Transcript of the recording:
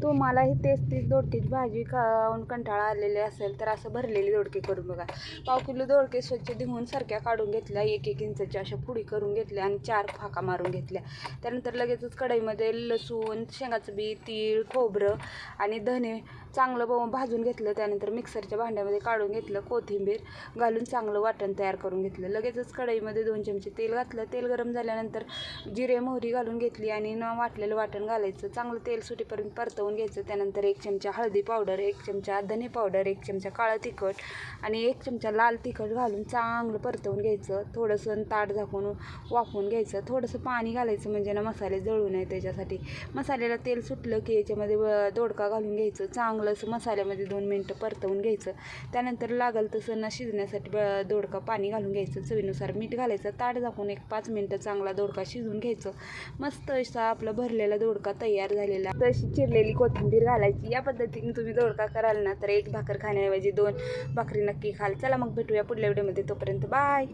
तुम्हालाही तेच तीच दोडक्याची भाजी खाऊन कंटाळा आलेले असेल तर असं भरलेली दोडके करून बघा. 1/2 किलो दोडके स्वच्छ धुवून सारख्या काढून घेतल्या, 1-1 इंचाच्या अशा पुडी करून घेतल्या आणि 4 फाका मारून घेतल्या. त्यानंतर लगेचच कढईमध्ये लसूण, शेंगाचं बी, तीळ, खोबरं आणि धने चांगलं भाजून घेतलं. त्यानंतर मिक्सरच्या भांड्यामध्ये काढून घेतलं. कोथिंबीर घालून चांगलं वाटण तयार करून घेतलं. लगेचच कढईमध्ये 2 चमचे तेल घातलं. तेल गरम झाल्यानंतर जिरे मोहरी घालून घेतली आणि वाटलेलं वाटण घालायचं. चांगलं तेल सुटेपर्यंत परतवून घ्यायचं. त्यानंतर 1 चमचा हळदी पावडर, 1 चमचा धने पावडर, 1 चमचा काळं तिखट आणि 1 चमचा लाल तिखट घालून चांगलं परतवून घ्यायचं. थोडंसं ताट झाकून वाफवून घ्यायचं. थोडंसं पाणी घालायचं म्हणजे ना मसाले जळू नये त्याच्यासाठी. मसाल्याला तेल सुटलं की याच्यामध्ये दोडका घालून घ्यायचं. चांगलं असं मसाल्यामध्ये 2 मिनटं परतवून घ्यायचं. त्यानंतर लागल तसं ना शिजण्यासाठी दोडका पाणी घालून घ्यायचं. चवीनुसार मीठ घालायचं. ताट झाकून 5 मिनटं चांगला दोडका शिजवून घ्यायचं. मस्त असा आपला भरलेला दोडका तयार झालेला. तशी चिरलेली कोथिंबीर घालायची. या पद्धतीने तुम्ही दोडका कराल ना तर 1 भाकर खाण्याऐवजी 2 भाकरी नक्की खाल. चला मग भेटूया पुढल्या व्हिडिओमध्ये. तोपर्यंत बाय.